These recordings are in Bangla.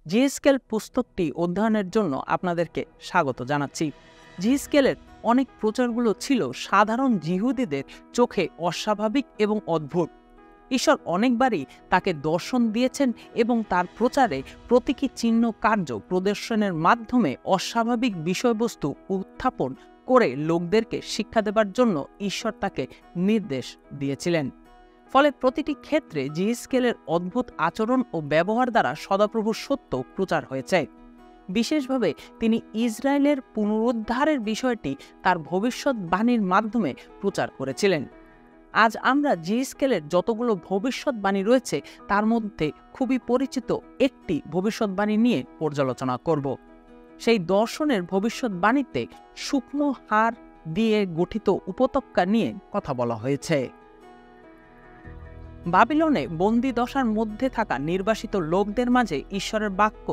জিএসকেল পুস্তকটি অধ্যয়নের জন্য আপনাদেরকে স্বাগত জানাচ্ছি। জিএসকেলের অনেক প্রচারগুলো ছিল সাধারণ জিহুদীদের চোখে অস্বাভাবিক এবং অদ্ভুত। ঈশ্বর অনেকবারই তাকে দর্শন দিয়েছেন এবং তার প্রচারে প্রতীকী চিহ্ন কার্য প্রদর্শনের মাধ্যমে অস্বাভাবিক বিষয়বস্তু উত্থাপন করে লোকদেরকে শিক্ষা দেবার জন্য ঈশ্বর তাকে নির্দেশ দিয়েছিলেন। ফলে প্রতিটি ক্ষেত্রে জিএসকেলের অদ্ভুত আচরণ ও ব্যবহার দ্বারা সদাপ্রভুর সত্য প্রচার হয়েছে। বিশেষভাবে তিনি ইসরায়েলের পুনরুদ্ধারের বিষয়টি তার ভবিষ্যৎবাণীর মাধ্যমে প্রচার করেছিলেন। আজ আমরা জিএসকেলের যতগুলো ভবিষ্যৎবাণী রয়েছে তার মধ্যে খুবই পরিচিত একটি ভবিষ্যৎবাণী নিয়ে পর্যালোচনা করব। সেই দর্শনের ভবিষ্যৎবাণীতে শুকনো হাড় দিয়ে গঠিত উপত্যকা নিয়ে কথা বলা হয়েছে। বাবিলনে বন্দি দশার মধ্যে থাকা নির্বাসিত লোকদের মাঝে ঈশ্বরের বাক্য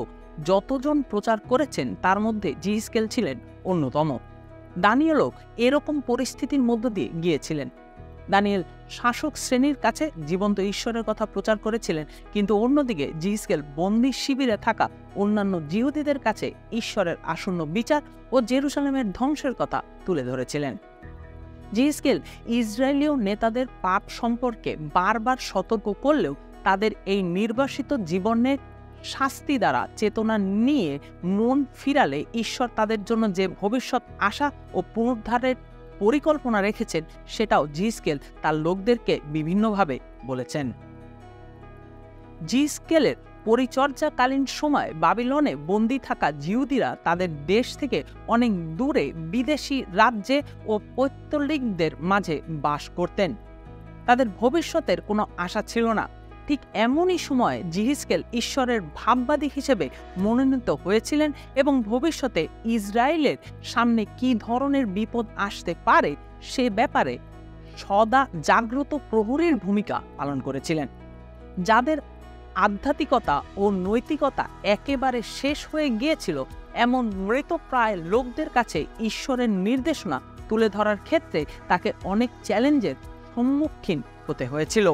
যতজন প্রচার করেছেন তার মধ্যে জিএসকেল ছিলেন অন্যতম। দানিয়েলও এরকম পরিস্থিতির মধ্য দিয়ে গিয়েছিলেন। দানিয়েল শাসক শ্রেণীর কাছে জীবন্ত ঈশ্বরের কথা প্রচার করেছিলেন, কিন্তু অন্যদিকে জিএসকেল বন্দি শিবিরে থাকা অন্যান্য জিহুদীদের কাছে ঈশ্বরের আসন্ন বিচার ও জেরুসালেমের ধ্বংসের কথা তুলে ধরেছিলেন। জিএসকেল ইসরায়েলীয় নেতাদের পাপ সম্পর্কে বারবার সতর্ক করলেও তাদের এই নির্বাসিত জীবনের শাস্তি দ্বারা চেতনা নিয়ে মন ফিরালে ঈশ্বর তাদের জন্য যে ভবিষ্যৎ আশা ও পুনরুদ্ধারের পরিকল্পনা রেখেছেন সেটাও জিএসকেল তার লোকদেরকে বিভিন্নভাবে বলেছেন। জিএসকেলের পরিচর্যাকালীন সময় বাবিলনে বন্দী থাকা জিহুদীরা তাদের দেশ থেকে অনেক দূরে বিদেশি রাজ্যে ও পৌত্তলিকদের মাঝে বাস করতেন। তাদের ভবিষ্যতের কোনো আশা ছিল না। ঠিক এমনই সময় জিএসকেল ঈশ্বরের ভাববাদী হিসেবে মনোনীত হয়েছিলেন এবং ভবিষ্যতে ইসরায়েলের সামনে কী ধরনের বিপদ আসতে পারে সে ব্যাপারে সদা জাগ্রত প্রহরীর ভূমিকা পালন করেছিলেন। যাদের আধ্যাত্মিকতা ও নৈতিকতা একেবারে শেষ হয়ে গিয়েছিল এমন মৃতপ্রায় লোকদের কাছে ঈশ্বরের নির্দেশনা তুলে ধরার ক্ষেত্রে তাকে অনেক চ্যালেঞ্জের সম্মুখীন হতে হয়েছিল।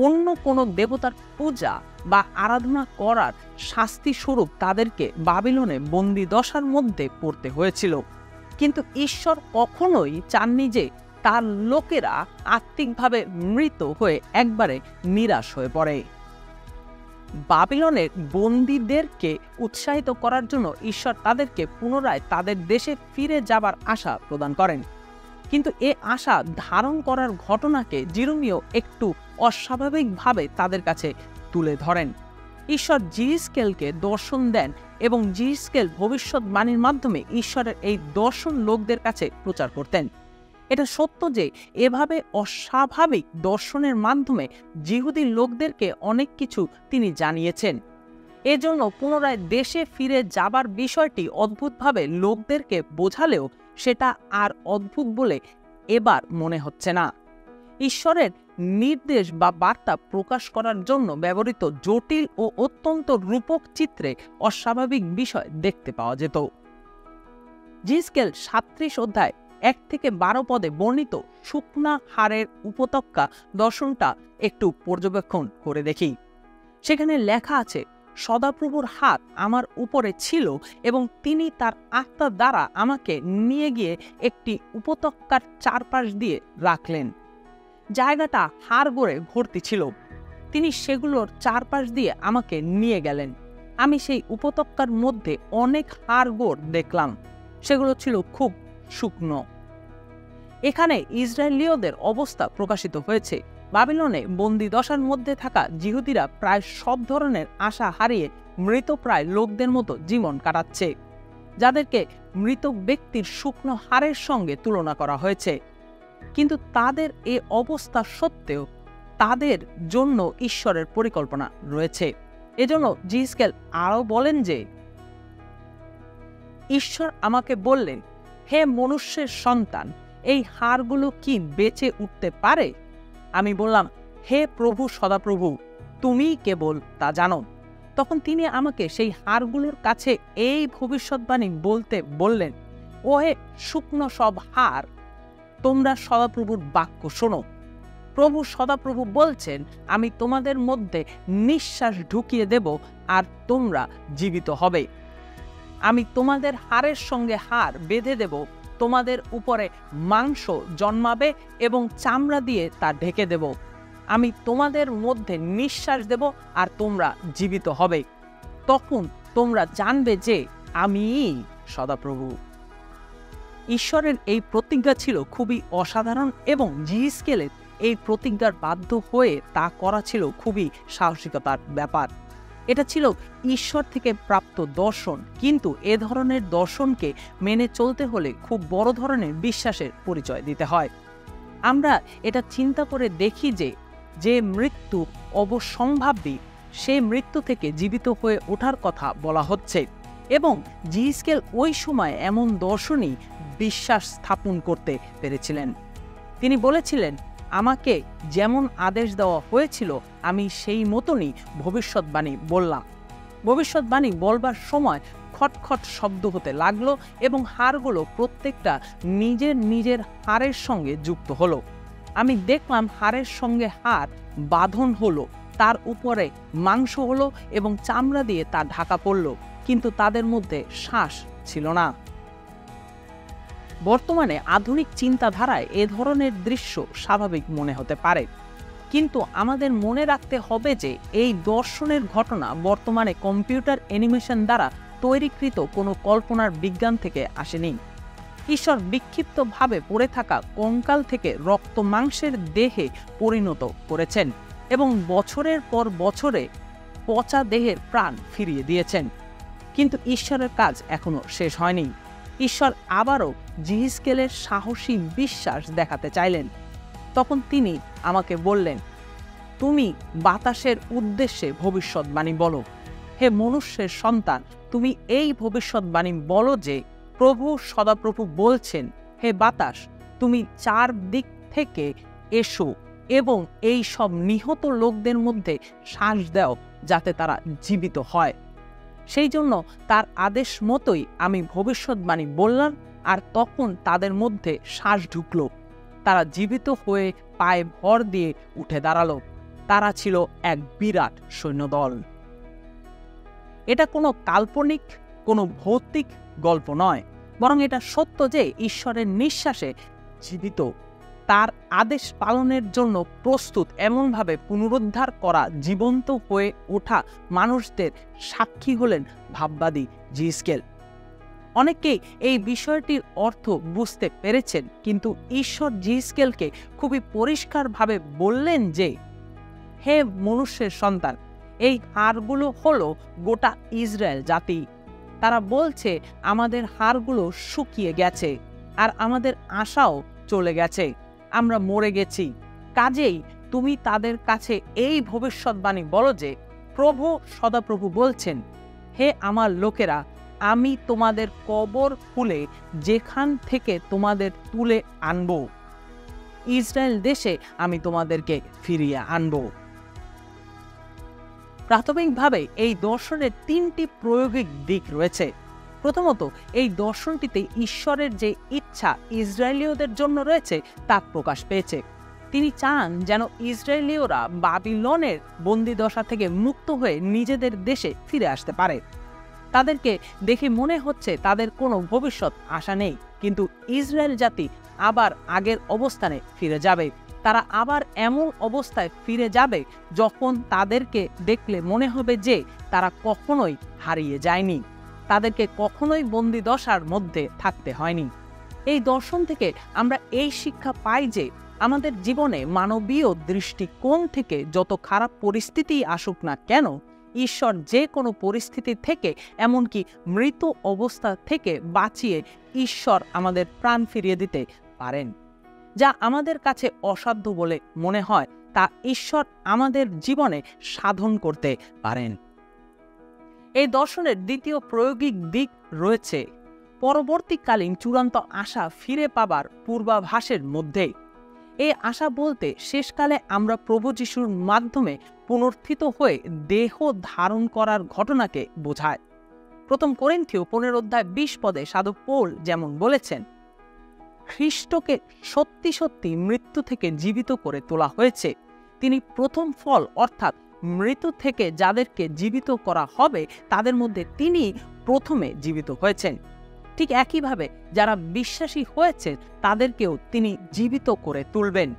অন্য কোনো দেবতার পূজা বা আরাধনা করার শাস্তি স্বরূপ তাদেরকে বাবিলনে বন্দি দশার মধ্যে পড়তে হয়েছিল, কিন্তু ঈশ্বর কখনোই চাননি যে তার লোকেরা আত্মিকভাবে মৃত হয়ে একবারে নিরাশ হয়ে পড়ে। বাবিলনের বন্দীদেরকে উৎসাহিত করার জন্য ঈশ্বর তাদেরকে পুনরায় তাদের দেশে ফিরে যাবার আশা প্রদান করেন, কিন্তু এ আশা ধারণ করার ঘটনাকে জিরমিয় একটু অস্বাভাবিকভাবে তাদের কাছে তুলে ধরেন। ঈশ্বর জিএসকেলকে দর্শন দেন এবং জিএসকেল ভবিষ্যৎবাণীর মাধ্যমে ঈশ্বরের এই দর্শন লোকদের কাছে প্রচার করতেন। এটা সত্য যে এভাবে অস্বাভাবিক দর্শনের মাধ্যমে জিহুদি লোকদেরকে অনেক কিছু তিনি জানিয়েছেন। এজন্য পুনরায় দেশে ফিরে যাবার বিষয়টি অদ্ভুতভাবে লোকদেরকে বোঝালেও সেটা আর অদ্ভুত বলে এবার মনে হচ্ছে না। ঈশ্বরের নির্দেশ বা বার্তা প্রকাশ করার জন্য ব্যবহৃত জটিল ও অত্যন্ত রূপক চিত্রে অস্বাভাবিক বিষয় দেখতে পাওয়া যেত। জিএসকেল 37 অধ্যায় 1-12 পদে বর্ণিত শুকনা হাড়ের উপত্যকা দর্শনটা একটু পর্যবেক্ষণ করে দেখি। সেখানে লেখা আছে, সদাপ্রভুর হাত আমার উপরে ছিল এবং তিনি তার আত্মা দ্বারা আমাকে নিয়ে গিয়ে একটি উপত্যকার চারপাশ দিয়ে রাখলেন। জায়গাটা হাড়গোড়ে ভর্তি ছিল। তিনি সেগুলোর চারপাশ দিয়ে আমাকে নিয়ে গেলেন। আমি সেই উপত্যকার মধ্যে অনেক হাড়গোড় দেখলাম, সেগুলো ছিল খুব শুকনো। এখানে ইসরায়েলীয়দের অবস্থা প্রকাশিত হয়েছে। বাবিলনে বন্দি দশার মধ্যে থাকা জিহুদীরা প্রায় সব ধরনের আশা হারিয়ে মৃতপ্রায় লোকদের মতো জীবন কাটাচ্ছে, যাদেরকে মৃত ব্যক্তির শুকনো হাড়ের সঙ্গে তুলনা করা হয়েছে। কিন্তু তাদের এ অবস্থা সত্ত্বেও তাদের জন্য ঈশ্বরের পরিকল্পনা রয়েছে। এজন্য জিএসকেল আরও বলেন যে, ঈশ্বর আমাকে বললেন, হে মনুষ্যের সন্তান, এই হাড়গুলো কি বেঁচে উঠতে পারে? আমি বললাম, হে প্রভু সদাপ্রভু, তুমিই কেবল তা জানো। তখন তিনি আমাকে সেই হাড়গুলোর কাছে এই ভবিষ্যৎবাণী বলতে বললেন, ও হে শুকনো সব হাড়, তোমরা সদাপ্রভুর বাক্য শোনো। প্রভু সদাপ্রভু বলছেন, আমি তোমাদের মধ্যে নিঃশ্বাস ঢুকিয়ে দেব আর তোমরা জীবিত হবে। আমি তোমাদের হাড়ের সঙ্গে হাড় বেঁধে দেব, তোমাদের উপরে মাংস জন্মাবে এবং চামড়া দিয়ে তা ঢেকে দেব। আমি তোমাদের মধ্যে নিঃশ্বাস দেব আর তোমরা জীবিত হবে। তখন তোমরা জানবে যে আমিই সদাপ্রভু। ঈশ্বরের এই প্রতিজ্ঞা ছিল খুবই অসাধারণ এবং জিহিজকেলের এই প্রতিজ্ঞার বাধ্য হয়ে তা করা ছিল খুবই সাহসিকতার ব্যাপার। এটা ছিল ঈশ্বর থেকে প্রাপ্ত দর্শন, কিন্তু এ ধরনের দর্শনকে মেনে চলতে হলে খুব বড় ধরনের বিশ্বাসের পরিচয় দিতে হয়। আমরা এটা চিন্তা করে দেখি যে মৃত্যু অবসম্ভাবী, সে মৃত্যু থেকে জীবিত হয়ে ওঠার কথা বলা হচ্ছে এবং জিহিজকেল ওই সময় এমন দর্শনই বিশ্বাস স্থাপন করতে পেরেছিলেন। তিনি বলেছিলেন, আমাকে যেমন আদেশ দেওয়া হয়েছিল আমি সেই মতনই ভবিষ্যৎবাণী বললাম। ভবিষ্যৎবাণী বলবার সময় খটখট শব্দ হতে লাগলো এবং হাড়গুলো প্রত্যেকটা নিজের নিজের হাড়ের সঙ্গে যুক্ত হলো। আমি দেখলাম হাড়ের সঙ্গে হাড় বাঁধন হলো, তার উপরে মাংস হলো এবং চামড়া দিয়ে তা ঢাকা পড়ল, কিন্তু তাদের মধ্যে শ্বাস ছিল না। বর্তমানে আধুনিক চিন্তাধারায় এ ধরনের দৃশ্য স্বাভাবিক মনে হতে পারে, কিন্তু আমাদের মনে রাখতে হবে যে এই দর্শনের ঘটনা বর্তমানে কম্পিউটার অ্যানিমেশন দ্বারা তৈরিকৃত কোনো কল্পনার বিজ্ঞান থেকে আসেনি। ঈশ্বর বিক্ষিপ্তভাবে পড়ে থাকা কঙ্কাল থেকে রক্ত মাংসের দেহে পরিণত করেছেন এবং বছরের পর বছরে পচা দেহের প্রাণ ফিরিয়ে দিয়েছেন। কিন্তু ঈশ্বরের কাজ এখনো শেষ হয়নি। ঈশ্বর আবারও জিহিজকেলের সাহসী বিশ্বাস দেখাতে চাইলেন। তখন তিনি আমাকে বললেন, তুমি বাতাসের উদ্দেশ্যে ভবিষ্যৎবাণী বলো। হে মনুষ্যের সন্তান, তুমি এই ভবিষ্যৎবাণী বলো যে প্রভু সদাপ্রভু বলছেন, হে বাতাস, তুমি চারদিক থেকে এসো এবং এই সব নিহত লোকদের মধ্যে শ্বাস দাও যাতে তারা জীবিত হয়। সেই জন্য তার আদেশ মতোই আমি ভবিষ্যৎবাণী বললাম আর তখন তাদের মধ্যে শ্বাস ঢুকল। তারা জীবিত হয়ে পায়ে ভর দিয়ে উঠে দাঁড়ালো। তারা ছিল এক বিরাট সৈন্যদল। এটা কোনো কাল্পনিক, কোনো ভৌতিক গল্প নয়, বরং এটা সত্য যে ঈশ্বরের নিঃশ্বাসে জীবিত, তার আদেশ পালনের জন্য প্রস্তুত, এমনভাবে পুনরুদ্ধার করা জীবন্ত হয়ে ওঠা মানুষদের সাক্ষী হলেন ভাববাদী জিহিজকেল। অনেকেই এই বিষয়টির অর্থ বুঝতে পেরেছেন, কিন্তু ঈশ্বর জিহিজকেলকে খুবই পরিষ্কারভাবে বললেন যে, হে মনুষ্যের সন্তান, এই হাড়গুলো হলো গোটা ইসরায়েল জাতি। তারা বলছে আমাদের হাড়গুলো শুকিয়ে গেছে আর আমাদের আশাও চলে গেছে, আমরা মরে গেছি। কাজেই তুমি তাদের কাছে এই ভবিষ্যৎবাণী বলো যে প্রভু সদাপ্রভু বলছেন, হে আমার লোকেরা, আমি তোমাদের কবর খুলে যেখান থেকে তোমাদের তুলে আনব, ইসরায়েল দেশে আমি তোমাদেরকে ফিরিয়ে আনব। প্রাথমিকভাবে এই দর্শনের তিনটি প্রায়োগিক দিক রয়েছে। প্রথমত, এই দর্শনটিতে ঈশ্বরের যে ইচ্ছা ইসরায়েলীয়দের জন্য রয়েছে তা প্রকাশ পেয়েছে। তিনি চান যেন ইসরায়েলীয়রা বাবিলনের বন্দিদশা থেকে মুক্ত হয়ে নিজেদের দেশে ফিরে আসতে পারে। তাদেরকে দেখে মনে হচ্ছে তাদের কোনো ভবিষ্যৎ আশা নেই, কিন্তু ইসরায়েল জাতি আবার আগের অবস্থানে ফিরে যাবে। তারা আবার এমন অবস্থায় ফিরে যাবে যখন তাদেরকে দেখলে মনে হবে যে তারা কখনোই হারিয়ে যায়নি, তাদেরকে কখনোই বন্দিদশার মধ্যে থাকতে হয়নি। এই দর্শন থেকে আমরা এই শিক্ষা পাই যে আমাদের জীবনে মানবীয় দৃষ্টিকোণ থেকে যত খারাপ পরিস্থিতি আসুক না কেন, ঈশ্বর যে কোনো পরিস্থিতি থেকে, এমনকি মৃত অবস্থা থেকে বাঁচিয়ে ঈশ্বর আমাদের প্রাণ ফিরিয়ে দিতে পারেন। যা আমাদের কাছে অসাধ্য বলে মনে হয় তা ঈশ্বর আমাদের জীবনে সাধন করতে পারেন। এই দর্শনের দ্বিতীয় প্রায়োগিক দিক রয়েছে পরবর্তীকালীন চূড়ান্ত আশা ফিরে পাবার পূর্বাভাসের মধ্যে। এই আশা বলতে শেষকালে আমরা প্রভু যিশুর মাধ্যমে পুনরুত্থিত হয়ে দেহ ধারণ করার ঘটনাকে বোঝায়। প্রথম করিন্থীয় 15 অধ্যায় 20 পদে সাধু পৌল যেমন বলেছেন, খ্রিস্টকে সত্যি সত্যি মৃত্যু থেকে জীবিত করে তোলা হয়েছে। তিনি প্রথম ফল, অর্থাৎ মৃত্যু থেকে যাদেরকে জীবিত করা হবে তাদের মধ্যে তিনি প্রথমে জীবিত হয়েছেন। ঠিক একইভাবে যারা বিশ্বাসী হয়েছে তাদেরকেও তিনি জীবিত করে তুলবেন।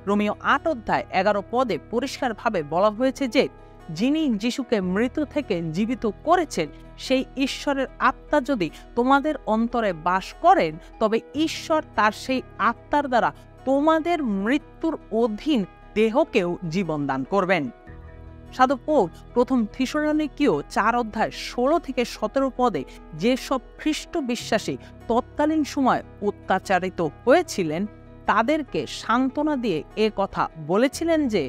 রোমীয় 8:11 পরিষ্কারভাবে বলা হয়েছে যে যিনি যিশুকে মৃত্যু থেকে জীবিত করেছেন সেই ঈশ্বরের আত্মা যদি তোমাদের অন্তরে বাস করেন, তবে ঈশ্বর তার সেই আত্মার দ্বারা তোমাদের মৃত্যুর অধীন দেহকেও জীবন দান করবেন। সাধু পৌল প্রথম থিসসলুনিকীয় 4:16-17 যেসব খ্রিস্ট বিশ্বাসী তৎকালীন সময় অত্যাচারিত হয়েছিলেন তাদেরকে সান্ত্বনা দিয়ে এ কথা বলেছিলেন যে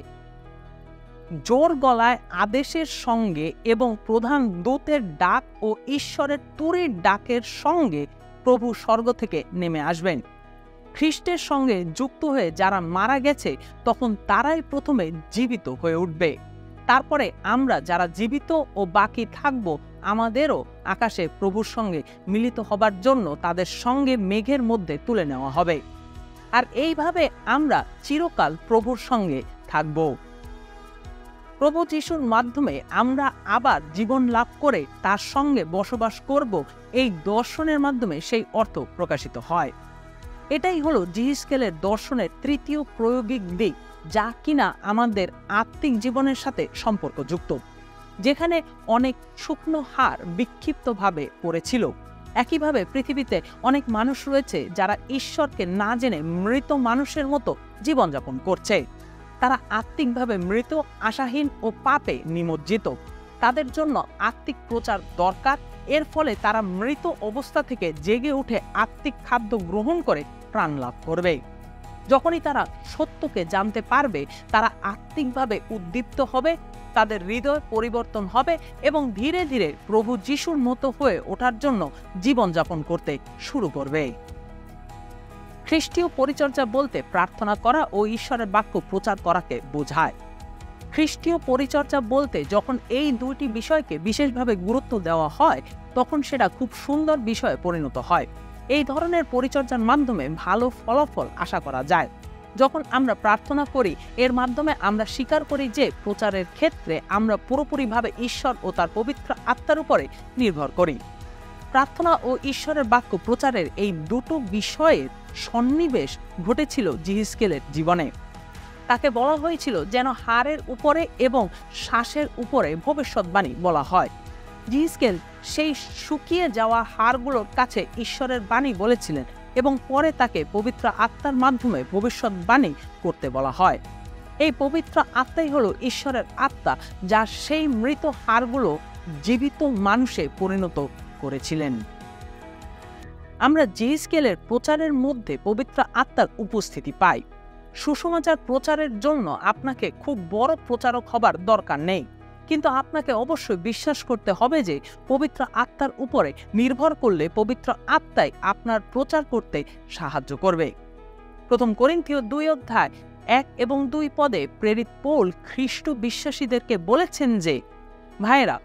জোর গলায় আদেশের সঙ্গে এবং প্রধান দূতের ডাক ও ঈশ্বরের তুরির ডাকের সঙ্গে প্রভু স্বর্গ থেকে নেমে আসবেন। খ্রিস্টের সঙ্গে যুক্ত হয়ে যারা মারা গেছে তখন তারাই প্রথমে জীবিত হয়ে উঠবে। তারপরে আমরা যারা জীবিত ও বাকি থাকব আমাদেরও আকাশে প্রভুর সঙ্গে মিলিত হবার জন্য তাদের সঙ্গে মেঘের মধ্যে তুলে নেওয়া হবে, আর এইভাবে আমরা চিরকাল প্রভুর সঙ্গে থাকব। প্রভু যিশুর মাধ্যমে আমরা আবার জীবন লাভ করে তার সঙ্গে বসবাস করব, এই দর্শনের মাধ্যমে সেই অর্থ প্রকাশিত হয়। এটাই হলো জিহিজকেলের দর্শনের তৃতীয় প্রায়োগিক দিক, যা কিনা আমাদের আত্মিক জীবনের সাথে সম্পর্কযুক্ত, যেখানে অনেক শুকনো হাড় বিক্ষিপ্তভাবে পড়েছিল। একইভাবে পৃথিবীতে অনেক মানুষ রয়েছে যারা ঈশ্বরকে না জেনে মৃত মানুষের মতো জীবনযাপন করছে। তারা আত্মিকভাবে মৃত, আশাহীন ও পাপে নিমজ্জিত। তাদের জন্য আত্মিক প্রচার দরকার। এর ফলে তারা মৃত অবস্থা থেকে জেগে উঠে আত্মিক খাদ্য গ্রহণ করে প্রাণ লাভ করবে। যখনই তারা সত্যকে জানতে পারবে তারা আত্মিকভাবে উদ্দীপ্ত হবে, তাদের হৃদয় পরিবর্তন হবে এবং ধীরে ধীরে প্রভু যিশুর মতো হয়ে ওঠার জন্য জীবনযাপন করতে শুরু করবে। খ্রিস্টীয় পরিচর্যা বলতে প্রার্থনা করা ও ঈশ্বরের বাক্য প্রচার করাকে বোঝায়। খ্রিস্টীয় পরিচর্যা বলতে যখন এই দুইটি বিষয়কে বিশেষভাবে গুরুত্ব দেওয়া হয় তখন সেটা খুব সুন্দর বিষয়ে পরিণত হয়। এই ধরনের পরিচর্যার মাধ্যমে ভালো ফলাফল আশা করা যায়। যখন আমরা প্রার্থনা করি এর মাধ্যমে আমরা স্বীকার করি যে প্রচারের ক্ষেত্রে আমরা পুরোপুরিভাবে ঈশ্বর ও তার পবিত্র আত্মার উপরে নির্ভর করি। প্রার্থনা ও ঈশ্বরের বাক্য প্রচারের এই দুটো বিষয়ের সন্নিবেশ ঘটেছিল জিহিজকেলের জীবনে। তাকে বলা হয়েছিল যেন হাড়ের উপরে এবং শ্বাসের উপরে ভবিষ্যৎবাণী বলা হয়। জিহিজকেল সেই শুকিয়ে যাওয়া হাড়গুলোর কাছে ঈশ্বরের বাণী বলেছিলেন এবং পরে তাকে পবিত্র আত্মার মাধ্যমে ভবিষ্যৎবাণী করতে বলা হয়। এই পবিত্র আত্মাই হলো ঈশ্বরের আত্মা, যা সেই মৃত হাড়গুলো জীবিত মানুষে পরিণত করেছিলেন। আমরা জিহিজকেলের প্রচারের মধ্যে পবিত্র আত্মার উপস্থিতি পাই। সুসমাচার প্রচারের জন্য আপনাকে খুব বড় প্রচারক হবার দরকার নেই, কিন্তু আপনাকে অবশ্যই বিশ্বাস করতে হবে যে পবিত্র আত্মার উপরে নির্ভর করলে পবিত্র আত্মাই আপনার প্রচার করতে সাহায্য করবে। প্রথম করিন্থীয় 2:1-2 প্রেরিত পৌল খ্রিস্ট বিশ্বাসীদেরকে বলেছেন যে, ভাইয়েরা,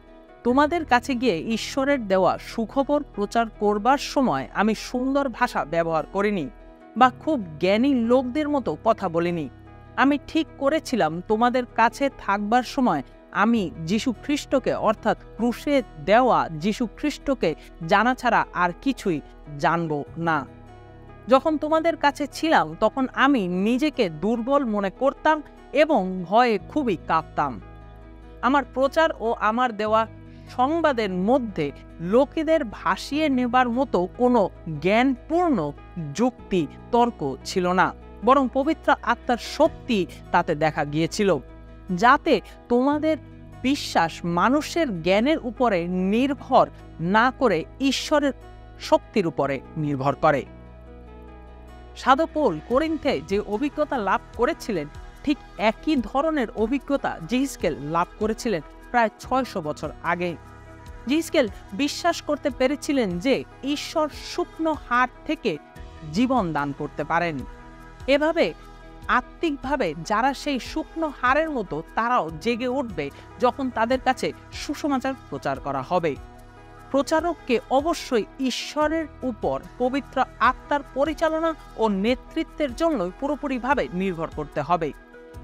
তোমাদের কাছে গিয়ে ঈশ্বরের দেওয়া সুখবর প্রচার করবার সময় আমি সুন্দর ভাষা ব্যবহার করিনি বা খুব জ্ঞানী লোকদের মতো কথা বলিনি। আমি ঠিক করেছিলাম তোমাদের কাছে থাকবার সময় আমি যীশু খ্রিস্টকে, অর্থাৎ ক্রুশে দেওয়া যীশু খ্রিস্টকে জানা ছাড়া আর কিছুই জানব না। যখন তোমাদের কাছে ছিলাম তখন আমি নিজেকে দুর্বল মনে করতাম এবং ভয়ে খুবই কাঁপতাম। আমার প্রচার ও আমার দেওয়া সংবাদের মধ্যে লোকেদের ভাসিয়ে নেবার মতো কোনো জ্ঞানপূর্ণ যুক্তি তর্ক ছিল না, বরং পবিত্র আত্মার শক্তি তাতে দেখা গিয়েছিল, যাতে তোমাদের বিশ্বাস মানুষের জ্ঞানের উপরে নির্ভর না করে ঈশ্বরের শক্তির উপরে নির্ভর করে। সাধু পৌল কোরিন্থে যে অভিজ্ঞতা লাভ করেছিলেন ঠিক একই ধরনের অভিজ্ঞতা জিহিজকেল লাভ করেছিলেন প্রায় 600 বছর আগে। জিহিজকেল বিশ্বাস করতে পেরেছিলেন যে ঈশ্বর শুকনো হাড় থেকে জীবন দান করতে পারেন। এভাবে আত্মিকভাবে যারা সেই শুকনো হাড়ের মতো তারাও জেগে উঠবে যখন তাদের কাছে সুসমাচার প্রচার করা হবে। প্রচারককে অবশ্যই ঈশ্বরের উপর পবিত্র আত্মার পরিচালনা ও নেতৃত্বের জন্য পুরোপুরিভাবে নির্ভর করতে হবে।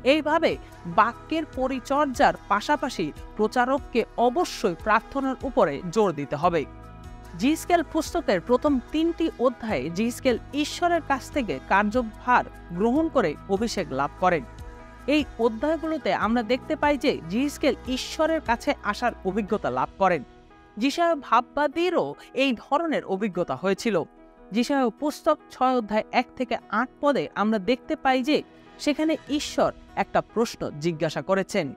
এইভাবে বাক্যের পরিচর্যার পাশাপাশি প্রচারককে অবশ্যই প্রার্থনার উপরে জোর দিতে হবে। জিসকেল পুস্তকের প্রথম 3টি অধ্যায়ে জিসকেল ঈশ্বরের কাছ থেকে কার্যভার গ্রহণ করে অভিষেক লাভ করেন। এই অধ্যায়গুলোতে আমরা দেখতে পাই যে জিসকেল ঈশ্বরের কাছে আসার অভিজ্ঞতা লাভ করেন। যিশায়া ভাববাদীরও এই ধরনের অভিজ্ঞতা হয়েছিল। যিশায়া পুস্তক 6 অধ্যায় 1 থেকে 8 পদে আমরা দেখতে পাই যে সেখানে ঈশ্বর একটা প্রশ্ন জিজ্ঞাসা করেছেন,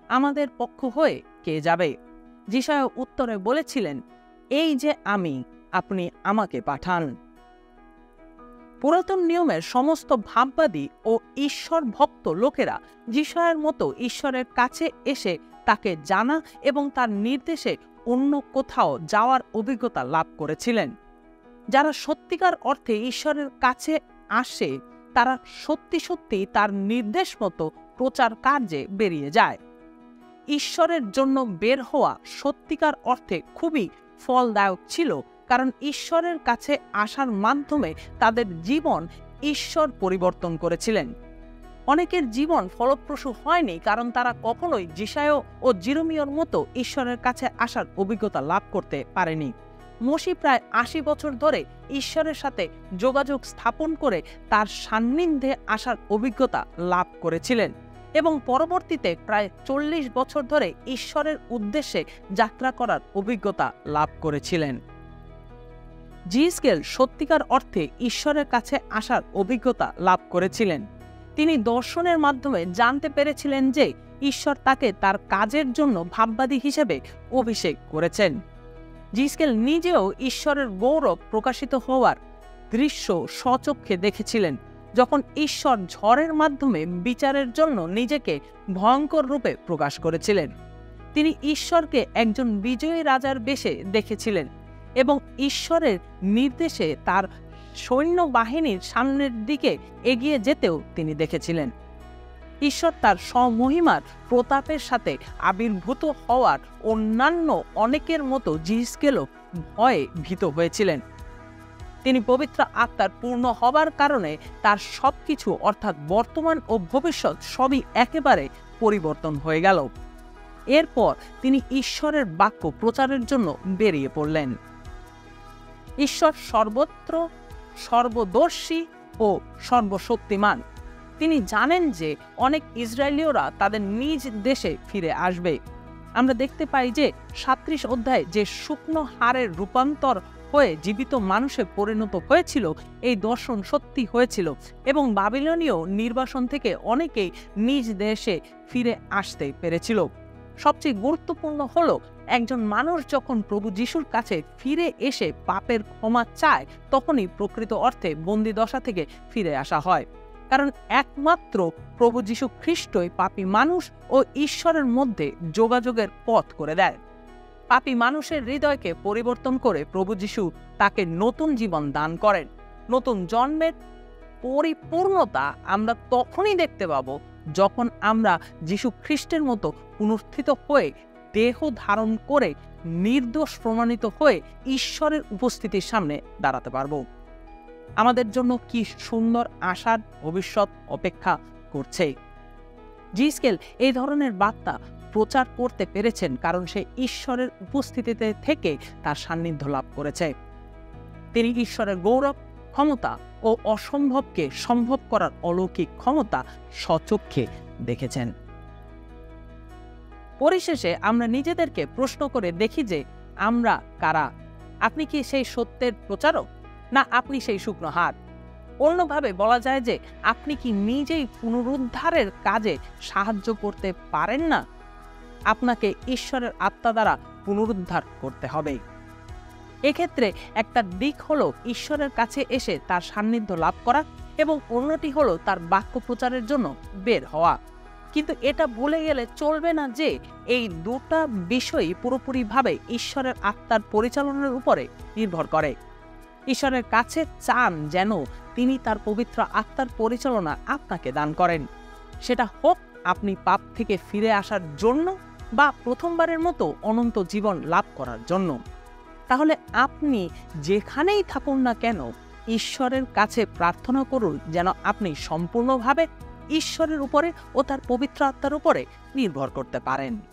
আমাদের পক্ষ হয়ে কে যাবে? যিশায়া উত্তরে বলেছিলেন, এই যে আমি, আপনি আমাকে পাঠান। পুরাতন নিয়মের সমস্ত ভাববাদী ও ঈশ্বর ভক্ত লোকেরা যিশায়ার মতো ঈশ্বরের কাছে এসে তাকে জানা এবং তার নির্দেশে অন্য কোথাও যাওয়ার অভিজ্ঞতা লাভ করেছিলেন। যারা সত্যিকার অর্থে ঈশ্বরের কাছে আসে তারা সত্যি সত্যি তার নির্দেশ মতো প্রচার কার্যে বেরিয়ে যায়। ঈশ্বরের জন্য বের হওয়া সত্যিকার অর্থে খুবই ফলদায়ক ছিল, কারণ ঈশ্বরের কাছে আসার মাধ্যমে তাদের জীবন ঈশ্বর পরিবর্তন করেছিলেন। অনেকের জীবন ফলপ্রসূ হয়নি কারণ তারা কখনোই যিশায়া ও জিরমিয়ার মতো ঈশ্বরের কাছে আসার অভিজ্ঞতা লাভ করতে পারেনি। মোশি প্রায় 80 বছর ধরে ঈশ্বরের সাথে যোগাযোগ স্থাপন করে তার সান্নিধ্যে আসার অভিজ্ঞতা লাভ করেছিলেন এবং পরবর্তীতে প্রায় 40 বছর ধরে ঈশ্বরের উদ্দেশ্যে যাত্রা করার অভিজ্ঞতা লাভ করেছিলেন। জিসকেল সত্যিকার অর্থে ঈশ্বরের কাছে আসার অভিজ্ঞতা লাভ করেছিলেন। তিনি দর্শনের মাধ্যমে জানতে পেরেছিলেন যে ঈশ্বর তাকে তার কাজের জন্য ভাববাদী হিসেবে অভিষেক করেছেন। জিসকেল নিজেও ঈশ্বরের গৌরব প্রকাশিত হওয়ার দৃশ্য স্বচক্ষে দেখেছিলেন, যখন ঈশ্বর ঝড়ের মাধ্যমে বিচারের জন্য নিজেকে ভয়ঙ্কর রূপে প্রকাশ করেছিলেন। তিনি ঈশ্বরকে একজন বিজয়ী রাজার বেশে দেখেছিলেন এবং ঈশ্বরের নির্দেশে তার সৈন্যবাহিনীর সামনের দিকে এগিয়ে যেতেও তিনি দেখেছিলেন। ঈশ্বর তার স্বমহিমার প্রতাপের সাথে আবির্ভূত হওয়ার অন্যান্য অনেকের মতো জিসকেলও ভয়ে ভীত হয়েছিলেন। তিনি পবিত্র আত্মার পূর্ণ হবার কারণে তার সবকিছু অর্থাৎ বর্তমান ও ভবিষ্যৎ সবই একেবারে পরিবর্তন হয়ে গেল। এরপর তিনি ঈশ্বরের বাক্য প্রচারের জন্য বেরিয়ে পড়লেন। ঈশ্বর সর্বত্র সর্বদর্শী ও সর্বশক্তিমান। তিনি জানেন যে অনেক ইসরায়েলীয়রা তাদের নিজ দেশে ফিরে আসবে। আমরা দেখতে পাই যে 37 অধ্যায়ে যে শুকনো হাড়ের রূপান্তর হয়ে জীবিত মানুষে পরিণত হয়েছিল, এই দর্শন সত্যি হয়েছিল এবং বাবিলনীয় নির্বাসন থেকে অনেকেই নিজ দেশে ফিরে আসতে পেরেছিল। সবচেয়ে গুরুত্বপূর্ণ হলো, একজন মানুষ যখন প্রভু যিশুর কাছে ফিরে এসে পাপের ক্ষমা চায়, তখনই প্রকৃত অর্থে বন্দি দশা থেকে ফিরে আসা হয়। কারণ একমাত্র প্রভু যিশু খ্রিস্টই পাপী মানুষ ও ঈশ্বরের মধ্যে যোগাযোগের পথ করে দেয়। পাপী মানুষের হৃদয়কে পরিবর্তন করে প্রভু যিশু তাকে নতুন জীবন দান করেন। নতুন জন্মের পরিপূর্ণতা আমরা তখনই দেখতে পাবো যখন আমরা যিশু খ্রিস্টের মতো পুনরুত্থিত হয়ে দেহ ধারণ করে নির্দোষ প্রমাণিত হয়ে ঈশ্বরের উপস্থিতির সামনে দাঁড়াতে পারবো। আমাদের জন্য কি সুন্দর আশার ভবিষ্যৎ অপেক্ষা করছে। জিসকেল এই ধরনের বার্তা প্রচার করতে পেরেছেন কারণ সে ঈশ্বরের উপস্থিতিতে থেকে তার সান্নিধ্য লাভ করেছে। তিনি ঈশ্বরের গৌরব, ক্ষমতা ও অসম্ভবকে সম্ভব করার অলৌকিক ক্ষমতা স্বচক্ষে দেখেছেন। পরিশেষে আমরা নিজেদেরকে প্রশ্ন করে দেখি যে আমরা কারা। আপনি কি সেই সত্যের প্রচারক, না আপনি সেই শুকনো হাড়? অন্যভাবে বলা যায় যে আপনি কি নিজেই পুনরুদ্ধারের কাজে সাহায্য করতে পারেন না? আপনাকে ঈশ্বরের আত্মা দ্বারা পুনরুদ্ধার করতে হবে। এক্ষেত্রে একটা দিক হলো ঈশ্বরের কাছে এসে তার সান্নিধ্য লাভ করা এবং অন্যটি হলো তার বাক্য প্রচারের জন্য বের হওয়া। কিন্তু এটা ভুলে গেলে চলবে না যে এই দুটা বিষয়ই পুরোপুরিভাবে ঈশ্বরের আত্মার পরিচালনার উপরে নির্ভর করে। ঈশ্বরের কাছে চান যেন তিনি তার পবিত্র আত্মার পরিচালনা আপনাকে দান করেন। সেটা হোক আপনি পাপ থেকে ফিরে আসার জন্য বা প্রথমবারের মতো অনন্ত জীবন লাভ করার জন্য। তাহলে আপনি যেখানেই থাকুন না কেন ঈশ্বরের কাছে প্রার্থনা করুন যেন আপনি সম্পূর্ণভাবে ঈশ্বরের উপরে ও তার পবিত্র আত্মার উপরে নির্ভর করতে পারেন।